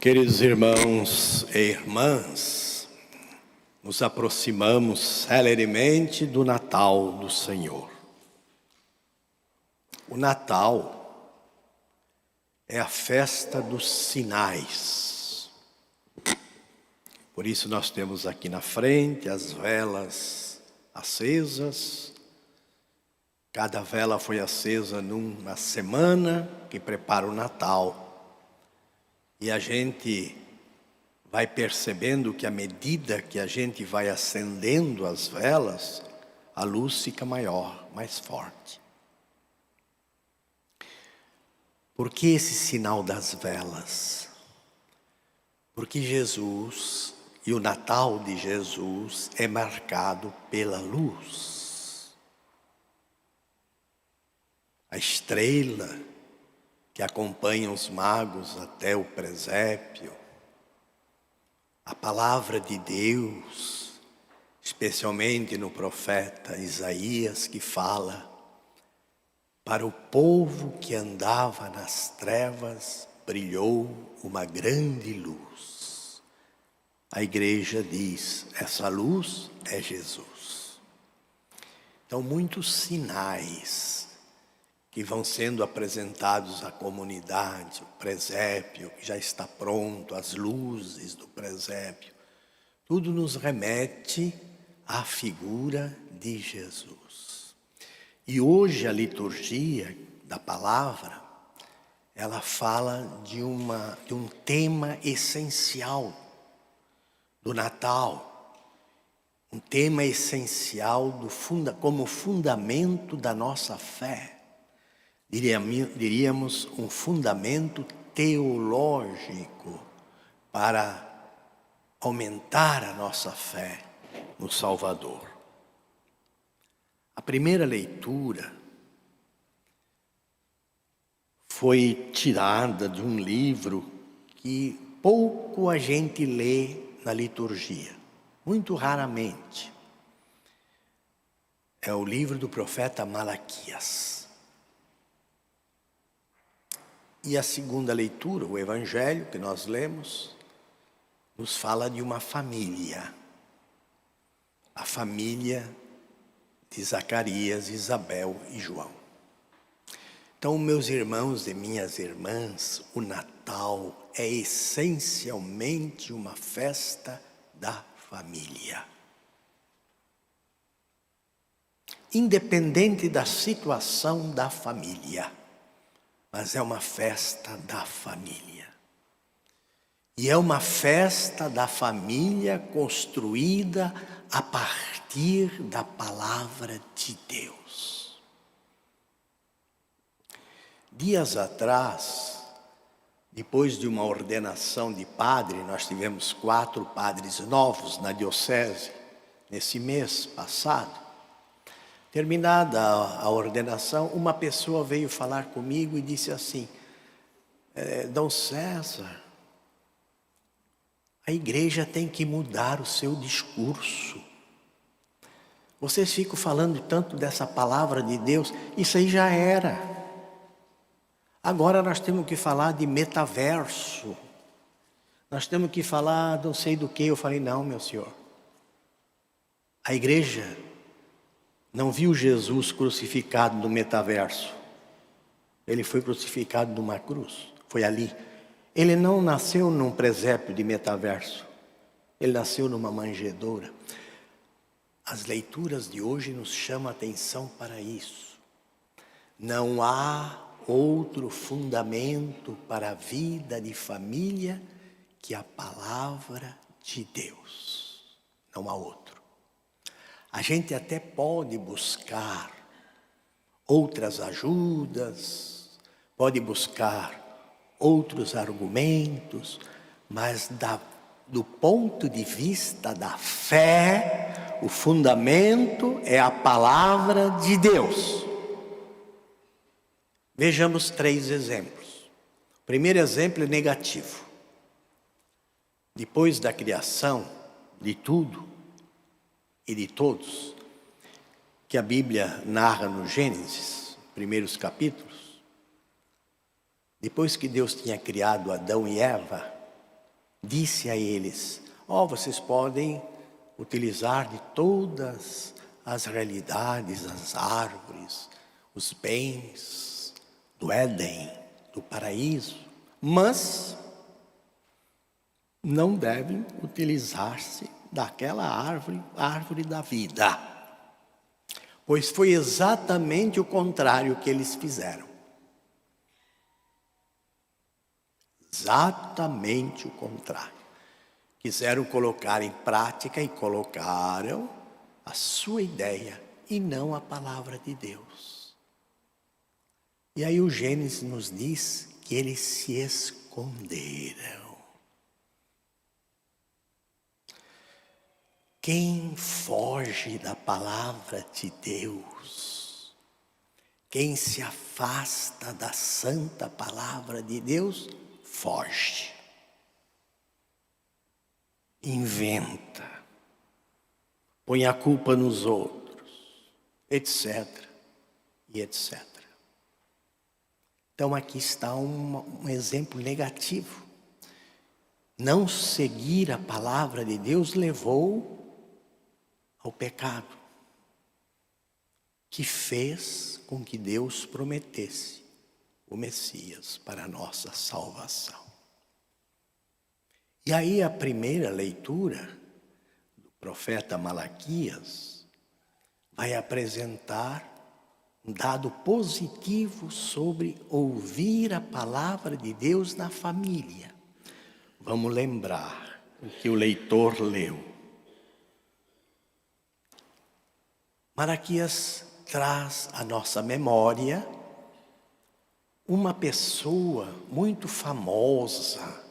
Queridos irmãos e irmãs, nos aproximamos celeremente do Natal do Senhor. O Natal é a festa dos sinais. Por isso nós temos aqui na frente as velas acesas. Cada vela foi acesa numa semana que prepara o Natal. E a gente vai percebendo que à medida que a gente vai acendendo as velas, a luz fica maior, mais forte. Por que esse sinal das velas? Porque Jesus e o Natal de Jesus é marcado pela luz. A estrela que acompanha os magos até o presépio, a palavra de Deus, especialmente no profeta Isaías, que fala: para o povo que andava nas trevas, brilhou uma grande luz. A igreja diz, essa luz é Jesus. Então, muitos sinais que vão sendo apresentados à comunidade, o presépio que já está pronto, as luzes do presépio, tudo nos remete à figura de Jesus. E hoje a liturgia da palavra, ela fala de um tema essencial do Natal, um tema essencial como fundamento da nossa fé. Diríamos um fundamento teológico para aumentar a nossa fé no Salvador. A primeira leitura foi tirada de um livro que pouco a gente lê na liturgia, muito raramente. É o livro do profeta Malaquias. E a segunda leitura, o Evangelho que nós lemos, nos fala de uma família. A família de Zacarias, Isabel e João. Então, meus irmãos e minhas irmãs, o Natal é essencialmente uma festa da família. Independente da situação da família. Mas é uma festa da família. E é uma festa da família construída a partir da palavra de Deus. Dias atrás, depois de uma ordenação de padre, nós tivemos 4 padres novos na diocese, nesse mês passado. Terminada a ordenação, uma pessoa veio falar comigo e disse assim: Dom César, a igreja tem que mudar o seu discurso. Vocês ficam falando tanto dessa palavra de Deus, isso aí já era. Agora nós temos que falar de metaverso. Nós temos que falar não sei do que. Eu falei, não, meu senhor. A igreja não viu Jesus crucificado no metaverso. Ele foi crucificado numa cruz. Foi ali. Ele não nasceu num presépio de metaverso. Ele nasceu numa manjedoura. As leituras de hoje nos chamam a atenção para isso. Não há outro fundamento para a vida de família que a palavra de Deus. Não há outro. A gente até pode buscar outras ajudas, pode buscar outros argumentos, mas do ponto de vista da fé, o fundamento é a palavra de Deus. Vejamos 3 exemplos. O primeiro exemplo é negativo. Depois da criação de tudo, e de todos, que a Bíblia narra no Gênesis, primeiros capítulos, depois que Deus tinha criado Adão e Eva, disse a eles: vocês podem utilizar de todas as realidades, as árvores, os bens do Éden, do paraíso, mas não devem utilizar-se daquela árvore da vida. Pois foi exatamente o contrário que eles fizeram. Exatamente o contrário. Quiseram colocar em prática e colocaram a sua ideia e não a palavra de Deus. E aí o Gênesis nos diz que eles se esconderam. Quem foge da palavra de Deus, quem se afasta da santa palavra de Deus, foge, inventa, põe a culpa nos outros, etc. e etc. Então aqui está um exemplo negativo. Não seguir a palavra de Deus levou ao pecado, que fez com que Deus prometesse o Messias para a nossa salvação. E aí a primeira leitura do profeta Malaquias vai apresentar um dado positivo sobre ouvir a palavra de Deus na família. Vamos lembrar o que o leitor leu. Malaquias traz à nossa memória uma pessoa muito famosa,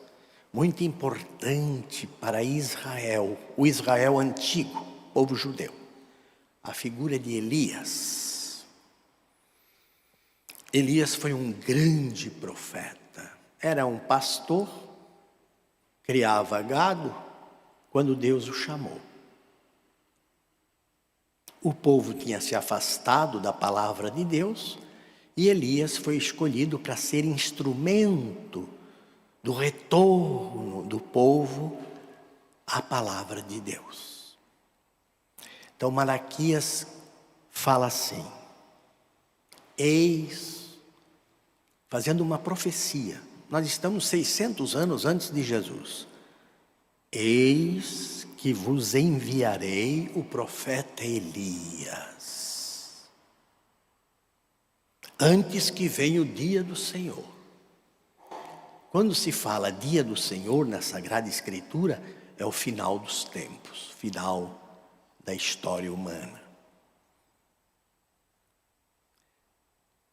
muito importante para Israel, o Israel antigo, povo judeu, a figura de Elias. Elias foi um grande profeta, era um pastor, criava gado quando Deus o chamou. O povo tinha se afastado da palavra de Deus e Elias foi escolhido para ser instrumento do retorno do povo à palavra de Deus. Então Malaquias fala assim, fazendo uma profecia, nós estamos 600 anos antes de Jesus. Eis que vos enviarei o profeta Elias, antes que venha o dia do Senhor. Quando se fala dia do Senhor na Sagrada Escritura, é o final dos tempos, final da história humana.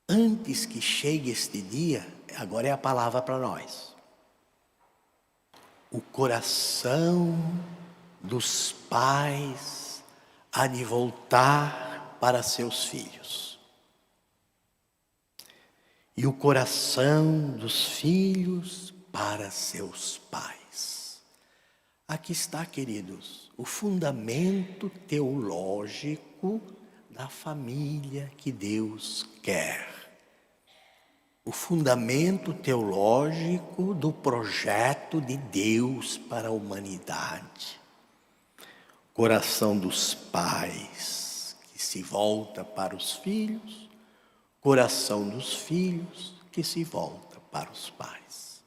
Antes que chegue este dia, agora é a palavra para nós. O coração dos pais há de voltar para seus filhos. E o coração dos filhos para seus pais. Aqui está, queridos, o fundamento teológico da família que Deus quer. O fundamento teológico do projeto de Deus para a humanidade. Coração dos pais que se volta para os filhos, coração dos filhos que se volta para os pais.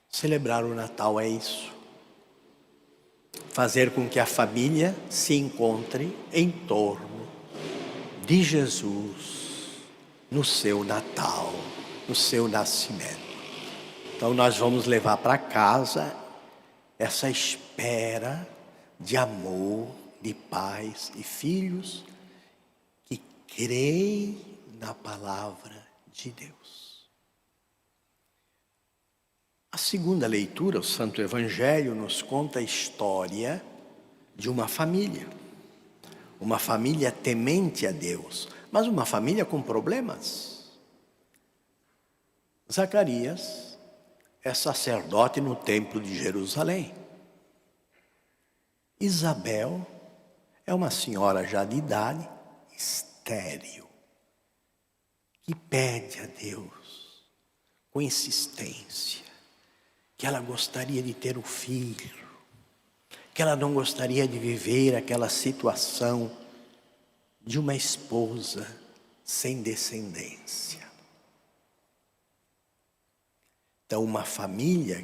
Celebrar o Natal é isso. Fazer com que a família se encontre em torno de Jesus no seu Natal, no seu nascimento. Então nós vamos levar para casa essa espera de amor, de pais e filhos que creem na palavra de Deus. A segunda leitura, o Santo Evangelho, nos conta a história de uma família temente a Deus, mas uma família com problemas. Zacarias é sacerdote no templo de Jerusalém. Isabel é uma senhora já de idade, estéril, que pede a Deus com insistência que ela gostaria de ter um filho, que ela não gostaria de viver aquela situação de uma esposa sem descendência. Então, uma família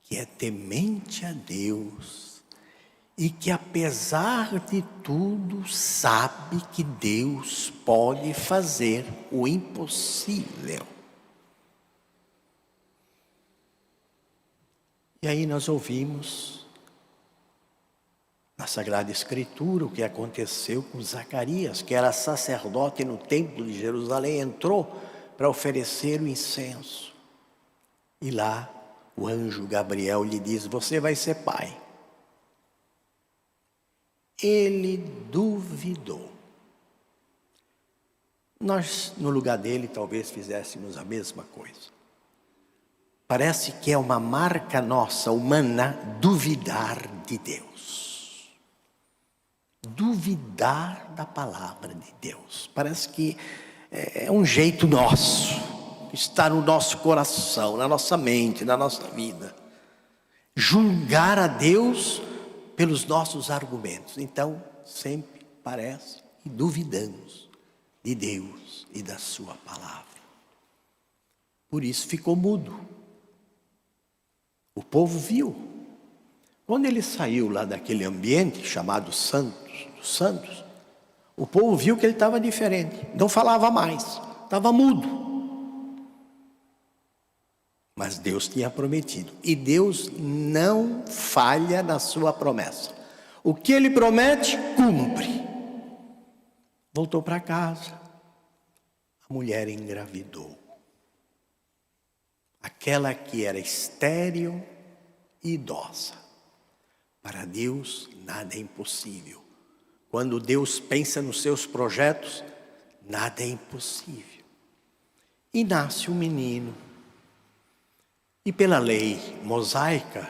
que é temente a Deus e que, apesar de tudo, sabe que Deus pode fazer o impossível. E aí nós ouvimos na Sagrada Escritura o que aconteceu com Zacarias, que era sacerdote no templo de Jerusalém, entrou para oferecer o incenso. E lá o anjo Gabriel lhe diz: você vai ser pai. Ele duvidou. Nós, no lugar dele, talvez fizéssemos a mesma coisa. Parece que é uma marca nossa, humana, duvidar de Deus. Duvidar da palavra de Deus. Parece que é um jeito nosso, que está no nosso coração, na nossa mente, na nossa vida. Julgar a Deus pelos nossos argumentos. Então, sempre parece que duvidamos de Deus e da sua palavra. Por isso ficou mudo. O povo viu. Quando ele saiu lá daquele ambiente chamado Santos, o povo viu que ele estava diferente. Não falava mais, estava mudo. Mas Deus tinha prometido. E Deus não falha na sua promessa. O que Ele promete, cumpre. Voltou para casa. A mulher engravidou. Aquela que era estéril e idosa. Para Deus, nada é impossível. Quando Deus pensa nos seus projetos, nada é impossível. E nasce um menino. E pela lei mosaica,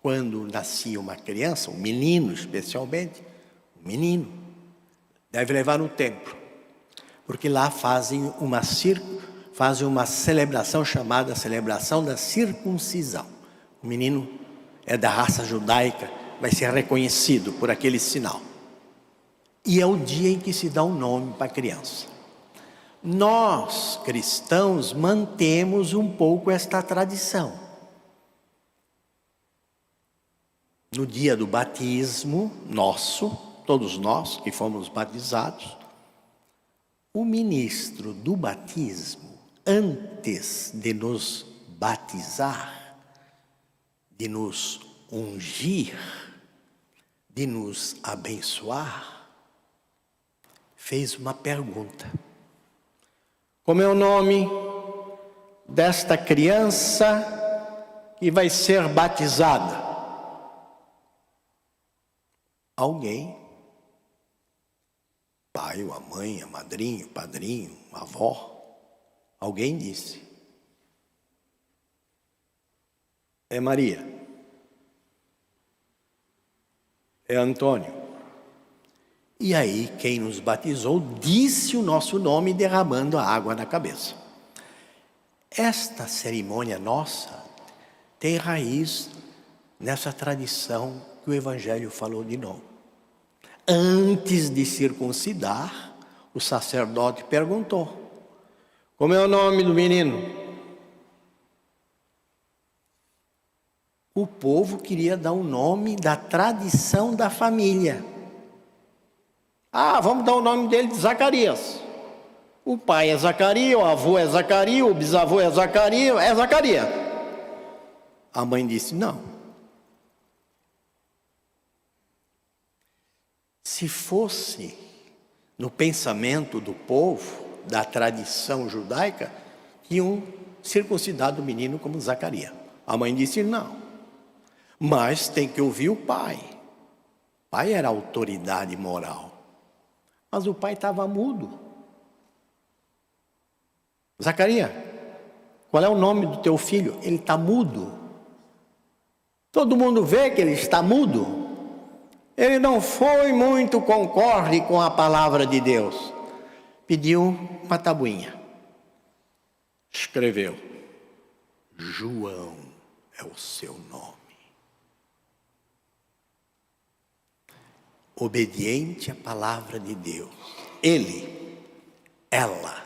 quando nascia uma criança, um menino especialmente, um menino, deve levar no templo. Porque lá fazem uma celebração chamada celebração da circuncisão. O menino é da raça judaica, vai ser reconhecido por aquele sinal. E é o dia em que se dá um nome para a criança. Nós, cristãos, mantemos um pouco esta tradição. No dia do batismo nosso, todos nós que fomos batizados, o ministro do batismo, antes de nos batizar, de nos ungir, de nos abençoar, fez uma pergunta. Como é o nome desta criança que vai ser batizada? Alguém, pai, ou a mãe, a madrinha, o padrinho, a avó, alguém disse: é Maria, é Antônio. E aí, quem nos batizou disse o nosso nome derramando a água na cabeça. Esta cerimônia nossa tem raiz nessa tradição que o Evangelho falou de novo. Antes de circuncidar, o sacerdote perguntou: como é o nome do menino? O povo queria dar o nome da tradição da família. Vamos dar o nome dele de Zacarias. O pai é Zacarias, o avô é Zacarias, o bisavô é Zacarias. A mãe disse: não. Se fosse no pensamento do povo, da tradição judaica, tinham circuncidado o menino como Zacarias. A mãe disse: não. Mas tem que ouvir o pai. O pai era a autoridade moral. Mas o pai estava mudo. Zacarias, qual é o nome do teu filho? Ele está mudo. Todo mundo vê que ele está mudo. Ele não foi muito concorde com a palavra de Deus. Pediu uma tabuinha. Escreveu: João é o seu nome. Obediente à palavra de Deus. Ele, ela,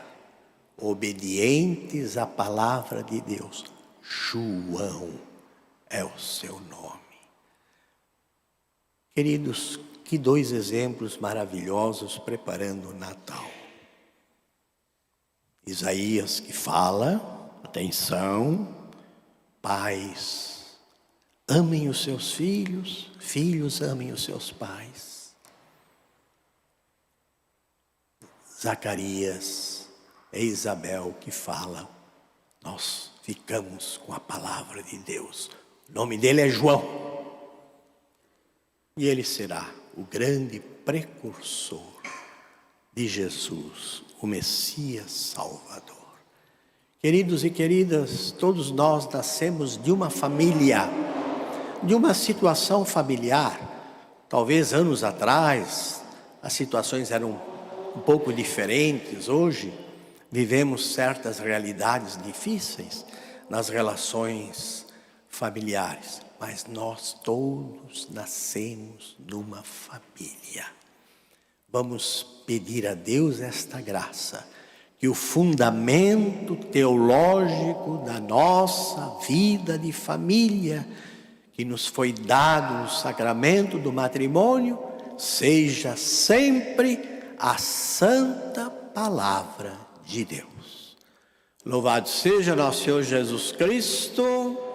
obedientes à palavra de Deus. João é o seu nome. Queridos, que dois exemplos maravilhosos preparando o Natal. Isaías que fala, atenção, pais, amem os seus filhos, filhos amem os seus pais. Zacarias e Isabel que falam, nós ficamos com a palavra de Deus. O nome dele é João. E ele será o grande precursor de Jesus, o Messias Salvador. Queridos e queridas, todos nós nascemos de uma família, de uma situação familiar. Talvez anos atrás as situações eram um pouco diferentes. Hoje vivemos certas realidades difíceis nas relações familiares, mas nós todos nascemos numa família. Vamos pedir a Deus esta graça, que o fundamento teológico da nossa vida de família, que nos foi dado no sacramento do matrimônio, seja sempre a santa palavra de Deus. Louvado seja nosso Senhor Jesus Cristo.